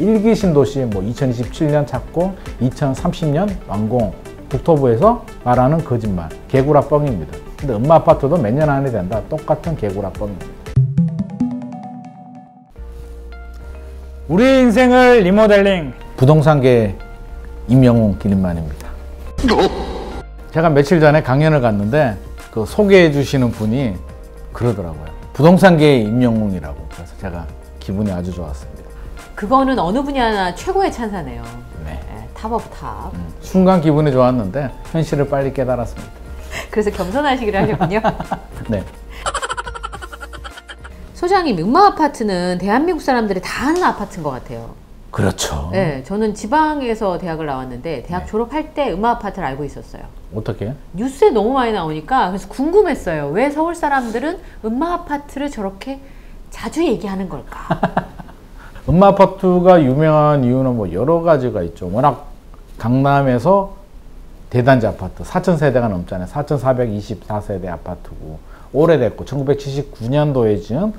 1기 신도시 뭐 2027년 착공, 2030년 완공, 국토부에서 말하는 거짓말, 개구라 뻥입니다. 근데 음마 아파트도 몇 년 안에 된다. 똑같은 개구라 뻥입니다. 우리 인생을 리모델링. 부동산계 임영웅 기린만입니다. 제가 며칠 전에 강연을 갔는데 그 소개해 주시는 분이 그러더라고요. 부동산계의 임영웅이라고. 그래서 제가 기분이 아주 좋았습니다. 그거는 어느 분야나 최고의 찬사네요. 네. 탑 오브 탑. 순간 기분이 좋았는데 현실을 빨리 깨달았습니다. 그래서 겸손하시기로 하셨군요. 네. 소장님, 음마 아파트는 대한민국 사람들이 다 아는 아파트인 것 같아요. 그렇죠. 네, 저는 지방에서 대학을 나왔는데 대학 졸업할 때 음마 아파트를 알고 있었어요. 어떻게? 뉴스에 너무 많이 나오니까 그래서 궁금했어요. 왜 서울 사람들은 음마 아파트를 저렇게 자주 얘기하는 걸까? 음마 아파트가 유명한 이유는 뭐 여러 가지가 있죠. 워낙 강남에서 대단지 아파트 4,000세대가 넘잖아요. 4,424세대 아파트고 오래됐고 1979년도에 지은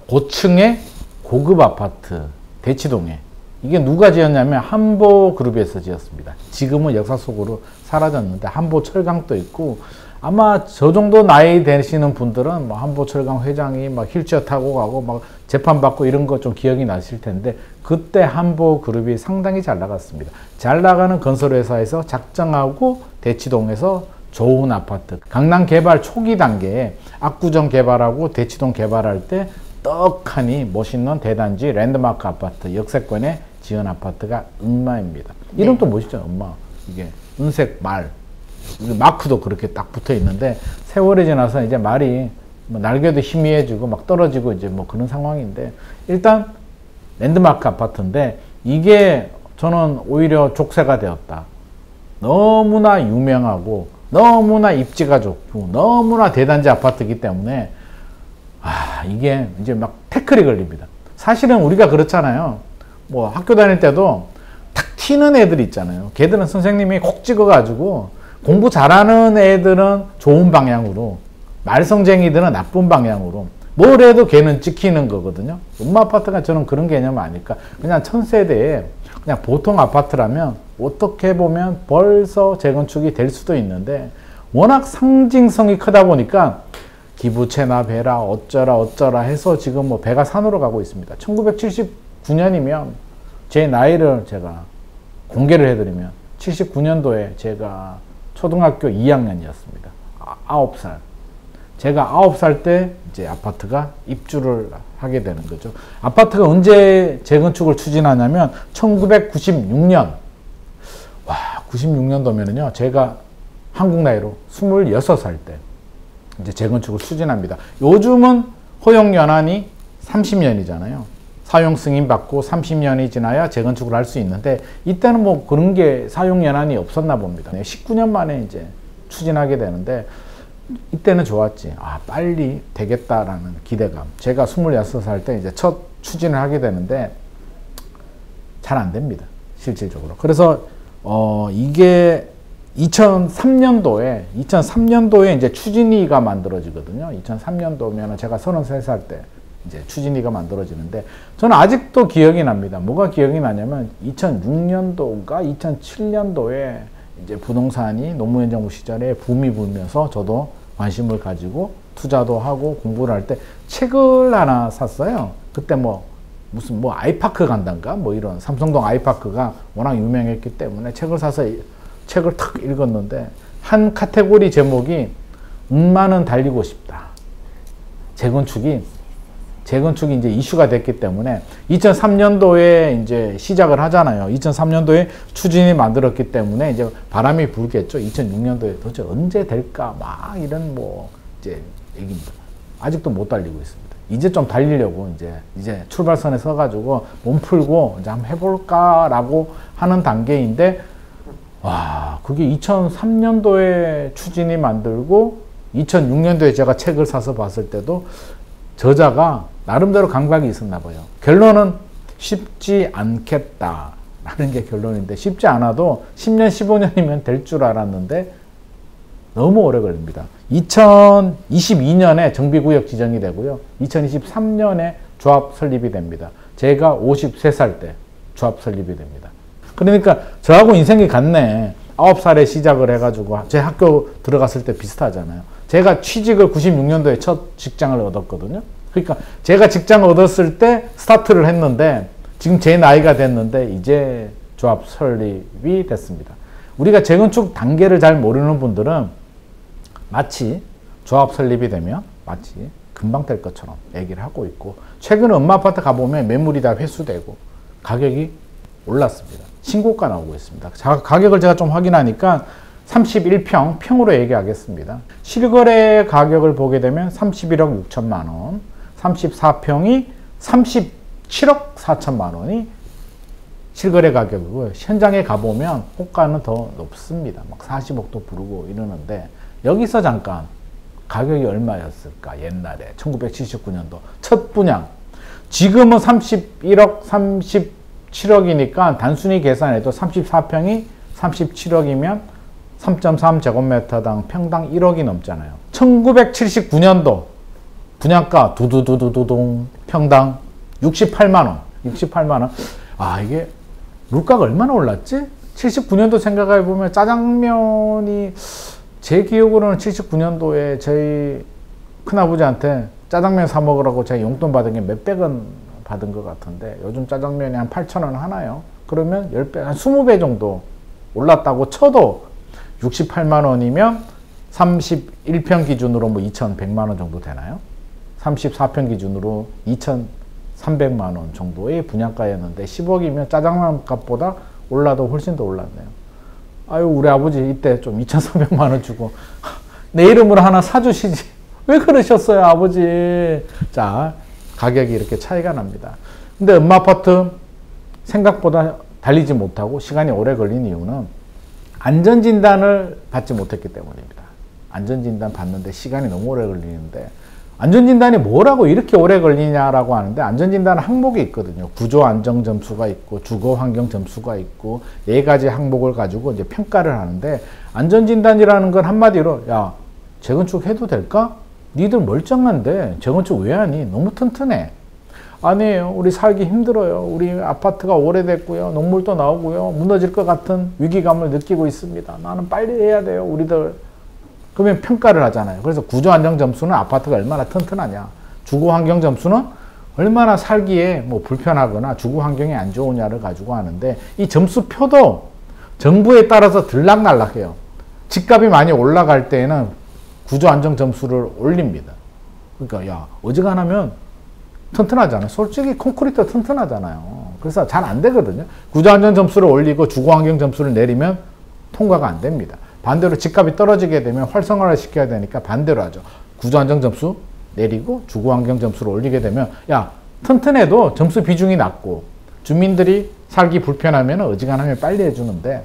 고층의 고급 아파트 대치동에 이게 누가 지었냐면 한보그룹에서 지었습니다. 지금은 역사 속으로 사라졌는데 한보철강도 있고 아마 저 정도 나이 되시는 분들은 뭐 한보철강 회장이 막 휠체어 타고 가고 막 재판받고 이런 거 좀 기억이 나실 텐데 그때 한보그룹이 상당히 잘 나갔습니다. 잘 나가는 건설회사에서 작정하고 대치동에서 좋은 아파트, 강남 개발 초기 단계에 압구정 개발하고 대치동 개발할 때 떡하니 멋있는 대단지 랜드마크 아파트 역세권에 지은 아파트가 음마입니다. 이름도 멋있죠. 음마. 이게 은색 말 마크도 그렇게 딱 붙어 있는데 세월이 지나서 이제 말이 뭐 날개도 희미해지고 막 떨어지고 이제 뭐 그런 상황인데 일단 랜드마크 아파트인데 이게 저는 오히려 족쇄가 되었다. 너무나 유명하고 너무나 입지가 좋고 너무나 대단지 아파트이기 때문에 이게 이제 막 태클이 걸립니다. 사실은 우리가 그렇잖아요. 뭐 학교 다닐 때도 탁 튀는 애들 있잖아요. 걔들은 선생님이 콕 찍어가지고 공부 잘하는 애들은 좋은 방향으로 말썽쟁이들은 나쁜 방향으로 뭘 해도 걔는 찍히는 거거든요. 음마 아파트가 저는 그런 개념 아닐까. 그냥 1000세대에 그냥 보통 아파트라면 어떻게 보면 벌써 재건축이 될 수도 있는데 워낙 상징성이 크다 보니까 기부 체납해라 어쩌라 해서 지금 뭐 배가 산으로 가고 있습니다. 1979년이면 제 나이를 제가 공개를 해드리면 79년도에 제가 초등학교 2학년이었습니다. 9살. 제가 9살 때 이제 아파트가 입주를 하게 되는 거죠. 아파트가 언제 재건축을 추진하냐면 1996년. 와, 96년도면은요, 제가 한국 나이로 26살 때 이제 재건축을 추진합니다. 요즘은 허용 연한이 30년이잖아요. 사용 승인 받고 30년이 지나야 재건축을 할 수 있는데 이때는 뭐 그런 게 사용 연한이 없었나 봅니다. 19년 만에 이제 추진하게 되는데 이때는 좋았지. 빨리 되겠다라는 기대감. 제가 26살 때 이제 첫 추진을 하게 되는데 잘 안 됩니다. 실질적으로. 그래서 이게 2003년도에 이제 추진위가 만들어지거든요. 2003년도면 제가 33살 때 이제 추진위가 만들어지는데 저는 아직도 기억이 납니다. 뭐가 기억이 나냐면 2006년도인가 2007년도에 이제 부동산이 노무현 정부 시절에 붐이 불면서 저도 관심을 가지고 투자도 하고 공부를 할 때 책을 하나 샀어요. 그때 무슨 아이파크 간단가 이런 삼성동 아이파크가 워낙 유명했기 때문에 책을 사서 책을 탁 읽었는데 한 카테고리 제목이 음마는 달리고 싶다. 재건축이 이제 이슈가 됐기 때문에 2003년도에 이제 시작을 하잖아요. 2003년도에 추진이 만들었기 때문에 이제 바람이 불겠죠. 2006년도에 도대체 언제 될까 이런 이제 얘기입니다. 아직도 못 달리고 있습니다. 이제 좀 달리려고 이제 출발선에 서가지고 몸 풀고 이제 한번 해볼까라고 하는 단계인데 그게 2003년도에 추진이 만들고 2006년도에 제가 책을 사서 봤을 때도 저자가 나름대로 감각이 있었나 봐요. 결론은 쉽지 않겠다라는 게 결론인데 쉽지 않아도 10년, 15년이면 될 줄 알았는데 너무 오래 걸립니다. 2022년에 정비구역 지정이 되고요. 2023년에 조합 설립이 됩니다. 제가 53살 때 조합 설립이 됩니다. 그러니까 저하고 인생이 같네. 9살에 시작을 해가지고 제 학교 들어갔을 때 비슷하잖아요. 제가 취직을 96년도에 첫 직장을 얻었거든요. 그러니까 제가 직장을 얻었을 때 스타트를 했는데 지금 제 나이가 됐는데 이제 조합 설립이 됐습니다. 우리가 재건축 단계를 잘 모르는 분들은 마치 조합 설립이 되면 마치 금방 될 것처럼 얘기를 하고 있고, 최근에 음마아파트 가보면 매물이 다 회수되고 가격이 올랐습니다. 신고가 나오고 있습니다. 가격을 제가 좀 확인하니까 31평, 평으로 얘기하겠습니다. 실거래 가격을 보게 되면 31억 6천만 원, 34평이 37억 4천만 원이 실거래 가격이고요. 현장에 가보면 호가는 더 높습니다. 막 40억도 부르고 이러는데, 여기서 잠깐 가격이 얼마였을까? 옛날에 1979년도 첫 분양. 지금은 31억 37억이니까 단순히 계산해도 34평이 37억이면 3.3제곱미터당 평당 1억이 넘잖아요. 1979년도 분양가 두두두두두둥 평당 68만 원. 68만 원. 아, 이게 물가가 얼마나 올랐지? 79년도 생각해 보면 짜장면이, 제 기억으로는 79년도에 저희 큰아버지한테 짜장면 사 먹으라고 제가 용돈 받은 게 몇백 원 받은 것 같은데, 요즘 짜장면이 한 8,000원 하나요? 그러면 10배, 한 20배 정도 올랐다고 쳐도 68만 원이면 31평 기준으로 뭐 2,100만 원 정도 되나요? 34평 기준으로 2,300만 원 정도의 분양가였는데 10억이면 짜장면 값보다 올라도 훨씬 더 올랐네요. 아유, 우리 아버지 이때 좀 2,300만 원 주고 내 이름으로 하나 사주시지. 왜 그러셨어요, 아버지? 자, 가격이 이렇게 차이가 납니다. 근데 음마아파트 생각보다 달리지 못하고 시간이 오래 걸린 이유는 안전진단을 받지 못했기 때문입니다. 안전진단 받는데 시간이 너무 오래 걸리는데, 안전진단이 뭐라고 이렇게 오래 걸리냐라고 하는데, 안전진단은 항목이 있거든요. 구조안정점수가 있고 주거환경점수가 있고 4가지 항목을 가지고 이제 평가를 하는데, 안전진단이라는 건 한마디로, 야, 재건축 해도 될까? 니들 멀쩡한데 재건축 왜 하니? 너무 튼튼해. 아니에요. 우리 살기 힘들어요. 우리 아파트가 오래됐고요. 녹물도 나오고요. 무너질 것 같은 위기감을 느끼고 있습니다. 나는 빨리 해야 돼요, 우리들. 그러면 평가를 하잖아요. 그래서 구조안정점수는 아파트가 얼마나 튼튼하냐, 주거환경점수는 얼마나 살기에 뭐 불편하거나 주거환경이 안 좋으냐를 가지고 하는데, 이 점수표도 정부에 따라서 들락날락해요. 집값이 많이 올라갈 때에는 구조안정점수를 올립니다. 그러니까 야, 어지간하면 튼튼하잖아요. 솔직히 콘크리트 튼튼하잖아요. 그래서 잘 안 되거든요. 구조안정점수를 올리고 주거환경점수를 내리면 통과가 안 됩니다. 반대로 집값이 떨어지게 되면 활성화를 시켜야 되니까 반대로 하죠. 구조안정점수 내리고 주거환경점수를 올리게 되면, 야, 튼튼해도 점수 비중이 낮고 주민들이 살기 불편하면 어지간하면 빨리 해주는데,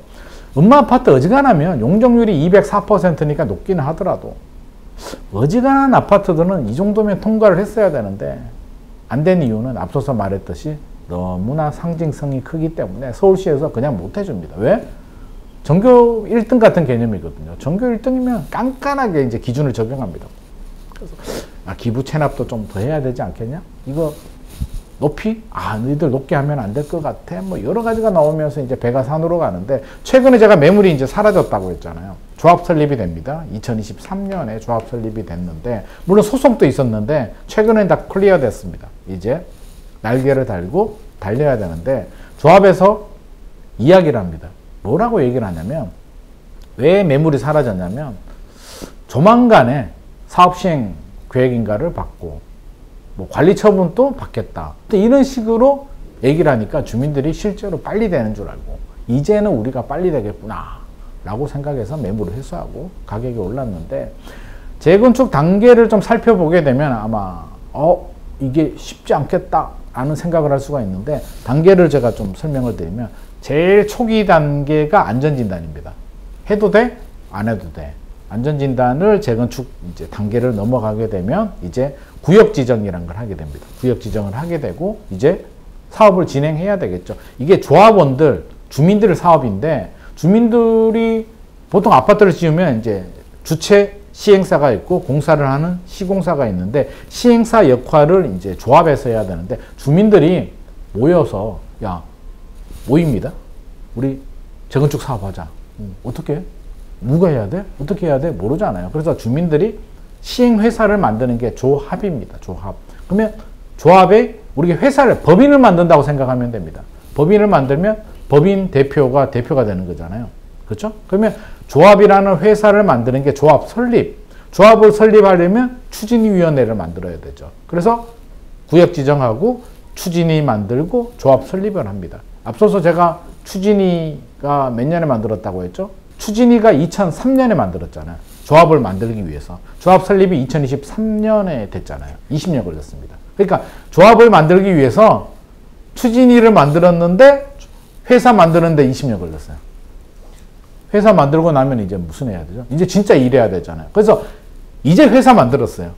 음마아파트 어지간하면 용적률이 204%니까 높기는 하더라도 어지간한 아파트들은 이 정도면 통과를 했어야 되는데 안 된 이유는 앞서서 말했듯이 너무나 상징성이 크기 때문에 서울시에서 그냥 못 해줍니다. 왜? 전교 1등 같은 개념이거든요. 전교 1등이면 깐깐하게 이제 기준을 적용합니다. 그래서 기부 체납도 좀 더 해야 되지 않겠냐? 이거 높이? 너희들 높게 하면 안 될 것 같아. 뭐 여러 가지가 나오면서 이제 배가 산으로 가는데, 최근에 제가 매물이 이제 사라졌다고 했잖아요. 조합 설립이 됩니다. 2023년에 조합 설립이 됐는데, 물론 소송도 있었는데 최근엔 다 클리어 됐습니다. 이제 날개를 달고 달려야 되는데, 조합에서 이야기를 합니다. 뭐라고 얘기를 하냐면, 왜 매물이 사라졌냐면 조만간에 사업시행 계획인가를 받고 뭐 관리 처분도 받겠다, 이런 식으로 얘기를 하니까 주민들이 실제로 빨리 되는 줄 알고 이제는 우리가 빨리 되겠구나 라고 생각해서 매물을 회수하고 가격이 올랐는데, 재건축 단계를 좀 살펴보게 되면 아마 이게 쉽지 않겠다 라는 생각을 할 수가 있는데, 단계를 제가 좀 설명을 드리면, 제일 초기 단계가 안전진단입니다. 해도 돼? 안 해도 돼. 안전진단을 재건축 이제 단계를 넘어가게 되면 이제 구역지정이라는 걸 하게 됩니다. 구역지정을 하게 되고 이제 사업을 진행해야 되겠죠. 이게 조합원들, 주민들의 사업인데, 주민들이 보통 아파트를 지으면 이제 주체 시행사가 있고 공사를 하는 시공사가 있는데, 시행사 역할을 이제 조합에서 해야 되는데, 주민들이 모여서 야, 모입니다. 우리 재건축 사업하자. 어떻게? 누가 해야 돼? 어떻게 해야 돼? 모르잖아요. 그래서 주민들이 시행회사를 만드는 게 조합입니다. 조합. 그러면 조합에 우리가 회사를, 법인을 만든다고 생각하면 됩니다. 법인을 만들면 법인 대표가 되는 거잖아요. 그렇죠? 그러면 조합이라는 회사를 만드는 게 조합 설립. 조합을 설립하려면 추진위원회를 만들어야 되죠. 그래서 구역 지정하고 추진위 만들고 조합 설립을 합니다. 앞서서 제가 추진위가 몇 년에 만들었다고 했죠? 추진위가 2003년에 만들었잖아요. 조합을 만들기 위해서. 조합 설립이 2023년에 됐잖아요. 20년 걸렸습니다. 그러니까 조합을 만들기 위해서 추진위를 만들었는데 회사 만드는데 20년 걸렸어요. 회사 만들고 나면 이제 무슨 해야 되죠? 이제 진짜 일해야 되잖아요. 그래서 이제 회사 만들었어요.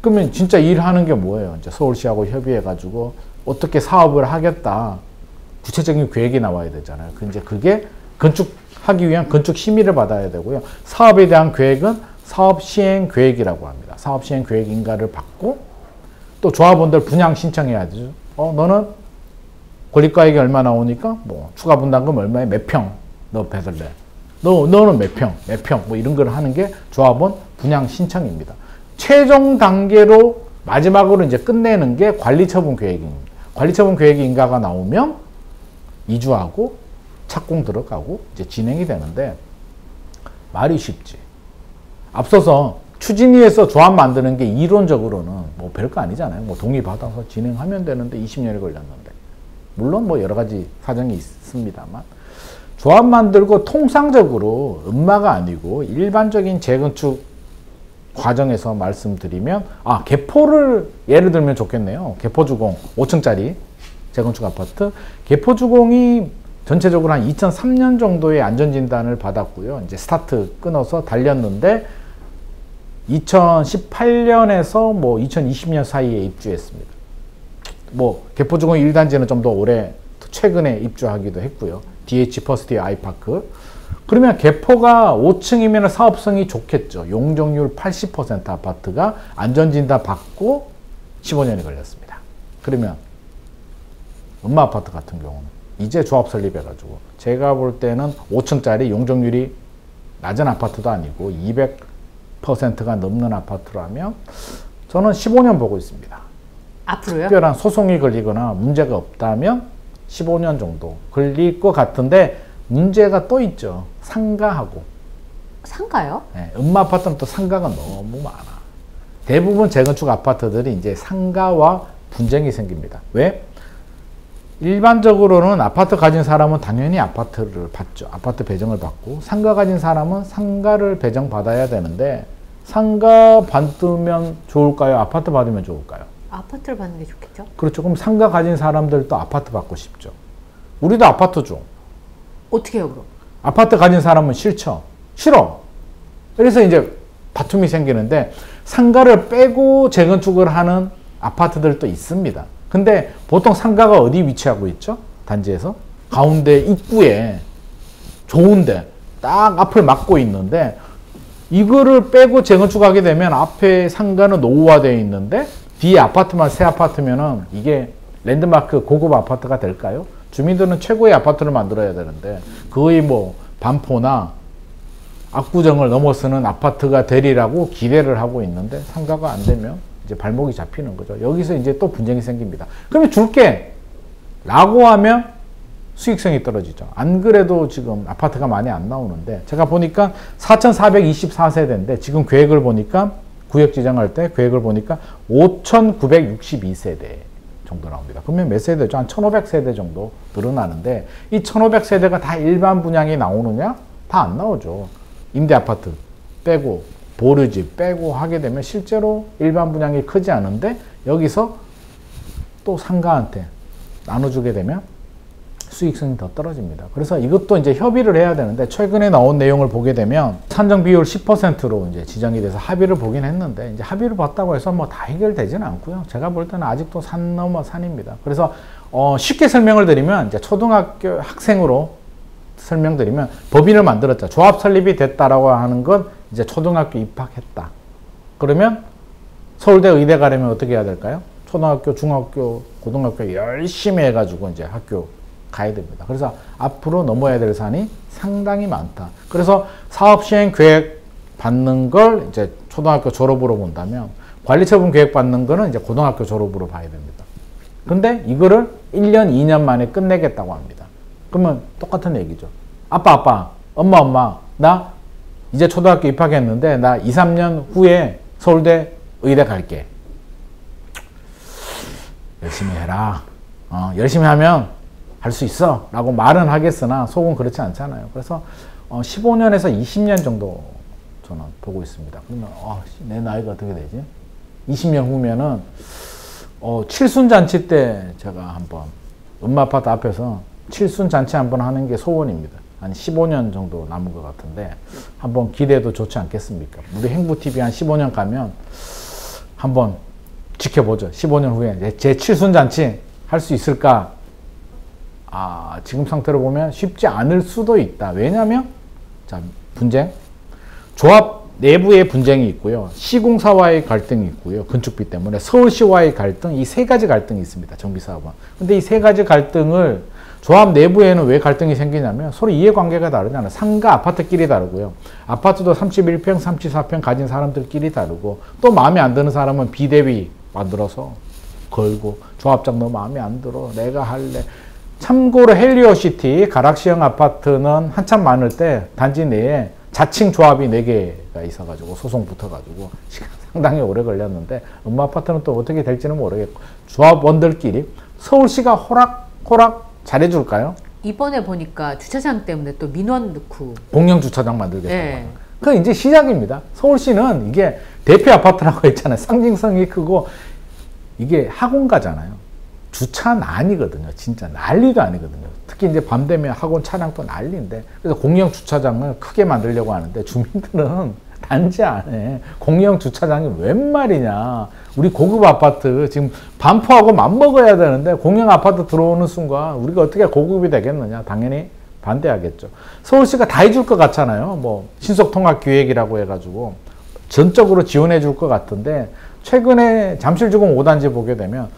그러면 진짜 일하는 게 뭐예요? 이제 서울시하고 협의해가지고 어떻게 사업을 하겠다. 구체적인 계획이 나와야 되잖아요. 이제 그게 건축하기 위한 건축 심의를 받아야 되고요. 사업에 대한 계획은 사업 시행 계획이라고 합니다. 사업 시행 계획 인가를 받고 또 조합원들 분양 신청해야 되죠. 너는 권리가액이 얼마 나오니까 뭐 추가 분담금 얼마에 몇 평 너 받을래? 너는 몇 평 뭐 이런 걸 하는 게 조합원 분양 신청입니다. 최종 단계로 마지막으로 이제 끝내는 게 관리처분 계획입니다. 관리처분 계획 인가가 나오면 이주하고 착공 들어가고 이제 진행이 되는데 말이 쉽지. 앞서서 추진위에서 조합 만드는 게 이론적으로는 뭐 별거 아니잖아요. 뭐 동의 받아서 진행하면 되는데 20년이 걸렸는데. 물론 뭐 여러 가지 사정이 있습니다만 조합 만들고 통상적으로 음마가 아니고 일반적인 재건축 과정에서 말씀드리면 개포를 예를 들면 좋겠네요. 개포주공 5층짜리 재건축 아파트. 개포주공이 전체적으로 한 2003년 정도의 안전진단을 받았고요. 이제 스타트 끊어서 달렸는데 2018년에서 뭐 2020년 사이에 입주했습니다. 뭐 개포주공 1단지는 좀 더 오래 최근에 입주하기도 했고요. DH 퍼스트 아이파크. 그러면 개포가 5층이면 사업성이 좋겠죠. 용적률 80% 아파트가 안전진단 받고 15년이 걸렸습니다. 그러면 음마 아파트 같은 경우는 이제 조합 설립해가지고 제가 볼 때는 5층짜리 용적률이 낮은 아파트도 아니고 200%가 넘는 아파트라면 저는 15년 보고 있습니다. 앞으로요? 특별한 소송이 걸리거나 문제가 없다면 15년 정도 걸릴 것 같은데 문제가 또 있죠. 상가하고. 상가요? 네, 음마 아파트는 또 상가가 너무 많아. 대부분 재건축 아파트들이 이제 상가와 분쟁이 생깁니다. 왜? 일반적으로는 아파트 가진 사람은 당연히 아파트를 받죠. 아파트 배정을 받고 상가 가진 사람은 상가를 배정받아야 되는데 상가 받으면 좋을까요? 아파트 받으면 좋을까요? 아파트를 받는 게 좋겠죠? 그렇죠. 그럼 상가 가진 사람들도 아파트 받고 싶죠. 우리도 아파트죠. 어떻게 해요, 그럼? 아파트 가진 사람은 싫죠. 싫어. 그래서 이제 다툼이 생기는데 상가를 빼고 재건축을 하는 아파트들도 있습니다. 근데 보통 상가가 어디 위치하고 있죠? 단지에서? 가운데 입구에 좋은데 딱 앞을 막고 있는데 이거를 빼고 재건축하게 되면 앞에 상가는 노후화되어 있는데 뒤에 아파트만 새 아파트면은 이게 랜드마크 고급 아파트가 될까요? 주민들은 최고의 아파트를 만들어야 되는데 거의 뭐 반포나 압구정을 넘어서는 아파트가 되리라고 기대를 하고 있는데 상가가 안 되면 이제 발목이 잡히는 거죠. 여기서 이제 또 분쟁이 생깁니다. 그러면 줄게 라고 하면 수익성이 떨어지죠. 안 그래도 지금 아파트가 많이 안 나오는데 제가 보니까 4,424세대인데 지금 계획을 보니까 구역 지정할 때 계획을 보니까 5,962세대 정도 나옵니다. 그러면 몇 세대죠? 한 1,500세대 정도 늘어나는데 이 1,500세대가 다 일반 분양이 나오느냐? 다 안 나오죠. 임대 아파트 빼고 보류집 빼고 하게 되면 실제로 일반 분양이 크지 않은데 여기서 또 상가한테 나눠주게 되면 수익성이 더 떨어집니다. 그래서 이것도 이제 협의를 해야 되는데 최근에 나온 내용을 보게 되면 산정 비율 10%로 이제 지정이 돼서 합의를 보긴 했는데 이제 합의를 봤다고 해서 뭐 다 해결되지는 않고요. 제가 볼 때는 아직도 산 넘어 산입니다. 그래서 쉽게 설명을 드리면 이제 초등학교 학생으로 설명드리면 법인을 만들었죠. 조합 설립이 됐다라고 하는 건 이제 초등학교 입학했다. 그러면 서울대 의대 가려면 어떻게 해야 될까요? 초등학교, 중학교, 고등학교 열심히 해가지고 이제 학교 가야 됩니다. 그래서 앞으로 넘어야 될 산이 상당히 많다. 그래서 사업 시행 계획 받는 걸 이제 초등학교 졸업으로 본다면 관리처분 계획 받는 거는 이제 고등학교 졸업으로 봐야 됩니다. 근데 이거를 1년, 2년 만에 끝내겠다고 합니다. 그러면 똑같은 얘기죠. 아빠, 엄마, 나 이제 초등학교 입학했는데 나 2, 3년 후에 서울대 의대 갈게. 열심히 해라. 열심히 하면 할 수 있어. 라고 말은 하겠으나 속은 그렇지 않잖아요. 그래서 15년에서 20년 정도 저는 보고 있습니다. 그러면 내 나이가 어떻게 되지? 20년 후면은 칠순잔치 때 제가 한번 음마아파트 앞에서 칠순잔치 한번 하는 게 소원입니다. 한 15년 정도 남은 것 같은데 한번 기대해도 좋지 않겠습니까? 우리 행부TV 한 15년 가면 한번 지켜보죠. 15년 후에 제 칠순잔치 할 수 있을까? 지금 상태로 보면 쉽지 않을 수도 있다. 왜냐하면 자, 분쟁, 조합 내부의 분쟁이 있고요. 시공사와의 갈등이 있고요. 건축비 때문에 서울시와의 갈등, 이 세 가지 갈등이 있습니다. 정비사업은. 근데 이 세 가지 갈등을 조합 내부에는 왜 갈등이 생기냐면 서로 이해관계가 다르잖아요. 상가 아파트끼리 다르고요. 아파트도 31평, 34평 가진 사람들끼리 다르고 또 마음에 안 드는 사람은 비대위 만들어서 걸고 조합장도 마음에 안 들어. 내가 할래. 참고로 헬리오시티 가락시형 아파트는 한참 많을 때 단지 내에 자칭 조합이 4개가 있어가지고 소송 붙어가지고 시간 상당히 오래 걸렸는데 음마아파트는 또 어떻게 될지는 모르겠고 조합원들끼리 서울시가 호락 잘해줄까요? 이번에 보니까 주차장 때문에 또 민원 넣고 공영 주차장 만들겠다고 네. 하는. 그건 이제 시작입니다. 서울시는 이게 대표 아파트라고 했잖아요. 상징성이 크고 이게 학원가잖아요. 주차난이거든요. 진짜 난리도 아니거든요. 특히 이제 밤 되면 학원 차량도 난리인데 그래서 공영 주차장을 크게 만들려고 하는데 주민들은 단지 안에 공영 주차장이 웬 말이냐. 우리 고급 아파트 지금 반포하고 맞먹어야 되는데 공영 아파트 들어오는 순간 우리가 어떻게 고급이 되겠느냐. 당연히 반대하겠죠. 서울시가 다 해줄 것 같잖아요. 뭐 신속통합기획이라고 해가지고 전적으로 지원해 줄 것 같은데 최근에 잠실주공 5단지 보게 되면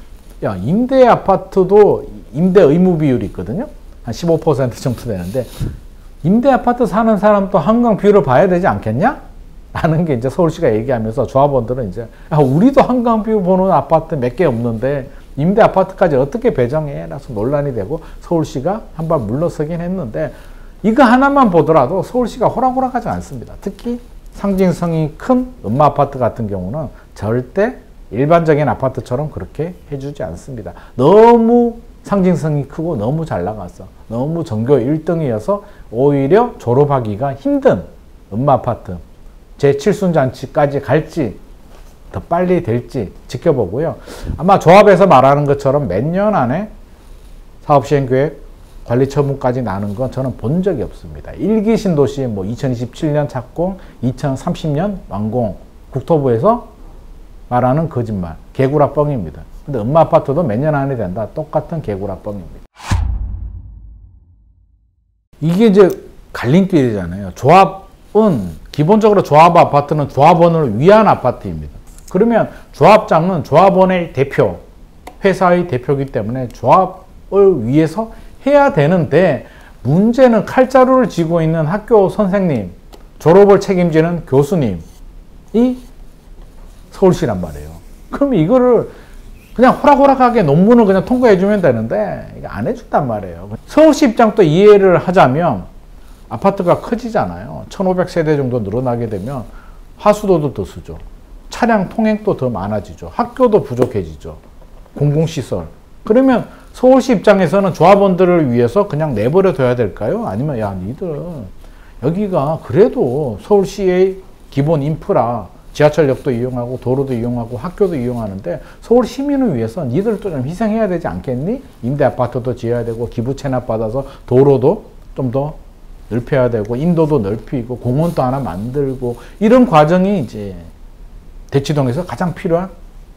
임대 아파트도 임대 의무 비율이 있거든요. 한 15% 정도 되는데 임대 아파트 사는 사람도 한강 뷰를 봐야 되지 않겠냐? 라는 게 이제 서울시가 얘기하면서 조합원들은 이제 우리도 한강 뷰 보는 아파트 몇 개 없는데 임대 아파트까지 어떻게 배정해? 라서 논란이 되고 서울시가 한번 물러서긴 했는데 이거 하나만 보더라도 서울시가 호락호락하지 않습니다. 특히 상징성이 큰 음마아파트 같은 경우는 절대 일반적인 아파트처럼 그렇게 해주지 않습니다. 너무 상징성이 크고 너무 잘 나갔어. 너무 전교 1등이어서 오히려 졸업하기가 힘든 음마아파트. 제 칠순잔치까지 갈지 더 빨리 될지 지켜보고요. 아마 조합에서 말하는 것처럼 몇 년 안에 사업시행계획 관리처분까지 나는 건 저는 본 적이 없습니다. 1기 신도시 2027년 착공, 2030년 완공, 국토부에서 말하는 거짓말, 개구라 뻥입니다. 근데 음마아파트도 몇 년 안에 된다. 똑같은 개구라 뻥입니다. 이게 이제 갈림길이잖아요. 조합은 기본적으로 조합 아파트는 조합원을 위한 아파트입니다. 그러면 조합장은 조합원의 대표, 회사의 대표이기 때문에 조합을 위해서 해야 되는데 문제는 칼자루를 쥐고 있는 학교 선생님, 졸업을 책임지는 교수님이 서울시란 말이에요. 그럼 이거를 그냥 호락호락하게 논문을 그냥 통과해주면 되는데 이거 안 해준단 말이에요. 서울시 입장도 이해를 하자면 아파트가 커지잖아요. 1500세대 정도 늘어나게 되면 하수도도 더 쓰죠. 차량 통행도 더 많아지죠. 학교도 부족해지죠. 공공시설. 그러면 서울시 입장에서는 조합원들을 위해서 그냥 내버려 둬야 될까요? 아니면 니들 여기가 그래도 서울시의 기본 인프라 지하철역도 이용하고 도로도 이용하고 학교도 이용하는데 서울 시민을 위해서 니들도 좀 희생해야 되지 않겠니? 임대 아파트도 지어야 되고 기부 체납 받아서 도로도 좀 더 넓혀야 되고 인도도 넓히고 공원도 하나 만들고 이런 과정이 이제 대치동에서 가장 필요한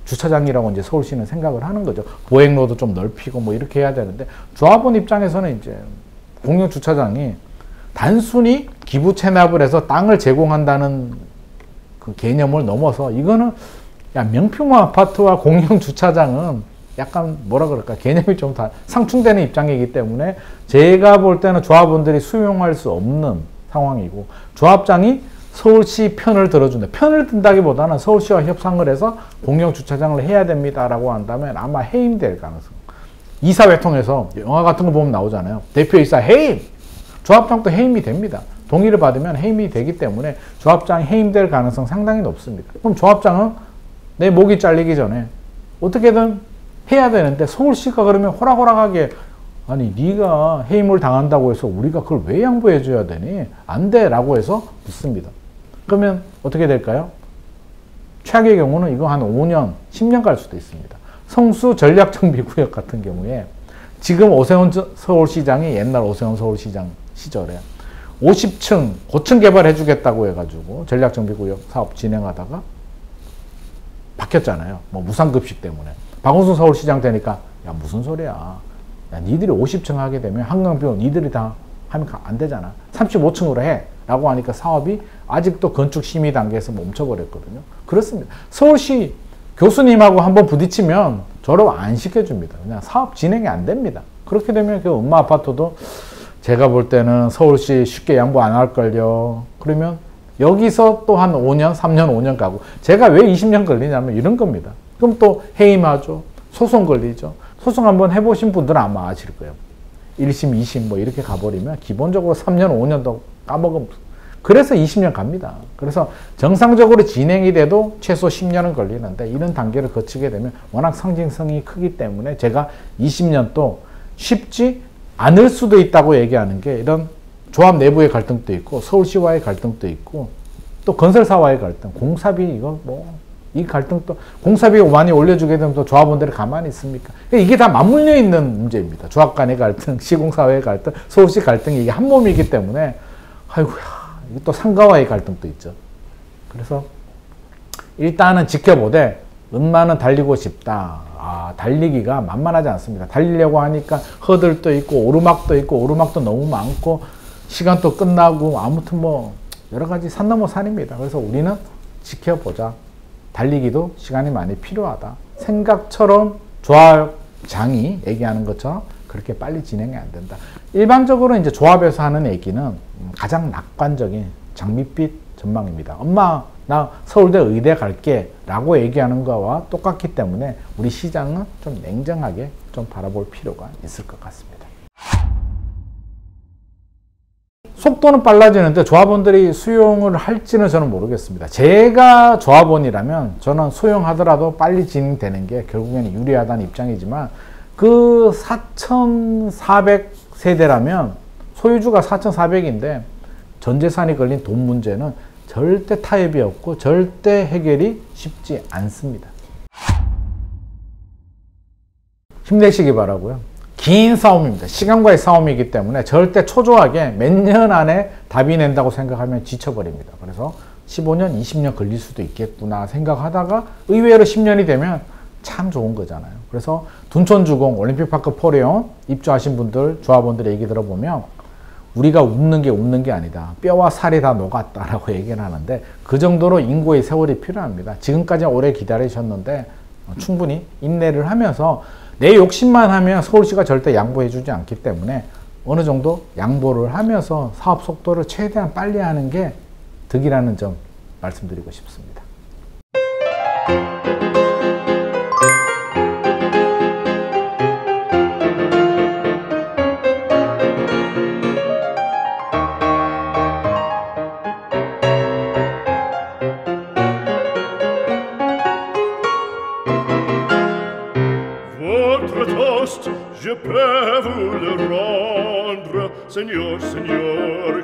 주차장이라고 이제 서울시는 생각을 하는 거죠. 보행로도 좀 넓히고 이렇게 해야 되는데 조합원 입장에서는 이제 공영 주차장이 단순히 기부 체납을 해서 땅을 제공한다는 그 개념을 넘어서 이거는 명품 아파트와 공영 주차장은 약간 뭐라 그럴까 개념이 좀 다 상충되는 입장이기 때문에 제가 볼 때는 조합원들이 수용할 수 없는 상황이고 조합장이 서울시 편을 들어준다. 편을 든다기보다는 서울시와 협상을 해서 공영 주차장을 해야 됩니다라고 한다면 아마 해임될 가능성. 이사회 통해서 영화 같은 거 보면 나오잖아요. 대표이사 해임! 조합장도 해임이 됩니다. 동의를 받으면 해임이 되기 때문에 조합장 해임될 가능성 상당히 높습니다. 그럼 조합장은 내 목이 잘리기 전에 어떻게든 해야 되는데 서울시가 그러면 호락호락하게 아니 네가 해임을 당한다고 해서 우리가 그걸 왜 양보해 줘야 되니? 안 돼! 라고 해서 묻습니다. 그러면 어떻게 될까요? 최악의 경우는 이거 한 5년, 10년 갈 수도 있습니다. 성수 전략정비구역 같은 경우에 지금 오세훈 서울시장이 옛날 오세훈 서울시장 시절에 50층 고층 개발해 주겠다고 해가지고 전략정비구역 사업 진행하다가 바뀌었잖아요. 뭐 무상급식 때문에. 박원순 서울시장 되니까 야 무슨 소리야. 야 니들이 50층 하게 되면 한강뷰 니들이 다 하면 안 되잖아. 35층으로 해. 라고 하니까 사업이 아직도 건축 심의 단계에서 멈춰버렸거든요. 그렇습니다. 서울시 교수님하고 한번 부딪히면 졸업 안 시켜줍니다. 그냥 사업 진행이 안 됩니다. 그렇게 되면 그 엄마 아파트도 제가 볼 때는 서울시 쉽게 양보 안 할걸요. 그러면 여기서 또 한 5년, 3년, 5년 가고 제가 왜 20년 걸리냐면 이런 겁니다. 그럼 또 해임하죠. 소송 걸리죠. 소송 한번 해보신 분들은 아마 아실 거예요. 1심, 2심 뭐 이렇게 가버리면 기본적으로 3년, 5년 더 까먹으면 그래서 20년 갑니다. 그래서 정상적으로 진행이 돼도 최소 10년은 걸리는데 이런 단계를 거치게 되면 워낙 상징성이 크기 때문에 제가 20년 또 쉽지 않을 수도 있다고 얘기하는 게 이런 조합 내부의 갈등도 있고 서울시와의 갈등도 있고 또 건설사와의 갈등, 공사비 이거 뭐 이 갈등도 공사비 많이 올려주게 되면 또 조합원들이 가만히 있습니까? 이게 다 맞물려 있는 문제입니다. 조합 간의 갈등, 시공사와의 갈등, 서울시 갈등이 이게 한 몸이기 때문에 아이고야 이게 또 상가와의 갈등도 있죠. 그래서 일단은 지켜보되 은마는 달리고 싶다. 달리기가 만만하지 않습니다. 달리려고 하니까 허들도 있고 오르막도 있고 오르막도 너무 많고 시간도 끝나고 아무튼 뭐 여러 가지 산 넘어 산입니다. 그래서 우리는 지켜보자. 달리기도 시간이 많이 필요하다. 생각처럼 조합장이 얘기하는 것처럼 그렇게 빨리 진행이 안 된다. 일반적으로 이제 조합에서 하는 얘기는 가장 낙관적인 장밋빛 전망입니다. 엄마, 나 서울대 의대 갈게 라고 얘기하는 거와 똑같기 때문에 우리 시장은 좀 냉정하게 좀 바라볼 필요가 있을 것 같습니다. 속도는 빨라지는데 조합원들이 수용을 할지는 저는 모르겠습니다. 제가 조합원이라면 저는 수용하더라도 빨리 진행되는 게 결국에는 유리하다는 입장이지만 그 4,400세대라면 소유주가 4,400인데 전 재산이 걸린 돈 문제는 절대 타협이 없고 절대 해결이 쉽지 않습니다. 힘내시기 바라고요. 긴 싸움입니다. 시간과의 싸움이기 때문에 절대 초조하게 몇 년 안에 답이 낸다고 생각하면 지쳐버립니다. 그래서 15년, 20년 걸릴 수도 있겠구나 생각하다가 의외로 10년이 되면 참 좋은 거잖아요. 그래서 둔촌주공 올림픽파크 포레온 입주하신 분들, 조합원들 얘기 들어보면 우리가 웃는 게 아니다. 뼈와 살이 다 녹았다라고 얘기를 하는데 그 정도로 인고의 세월이 필요합니다. 지금까지 오래 기다리셨는데 충분히 인내를 하면서 내 욕심만 하면 서울시가 절대 양보해 주지 않기 때문에 어느 정도 양보를 하면서 사업 속도를 최대한 빨리 하는 게 득이라는 점 말씀드리고 싶습니다. Je peux vous le rendre, Seigneur, Seigneur.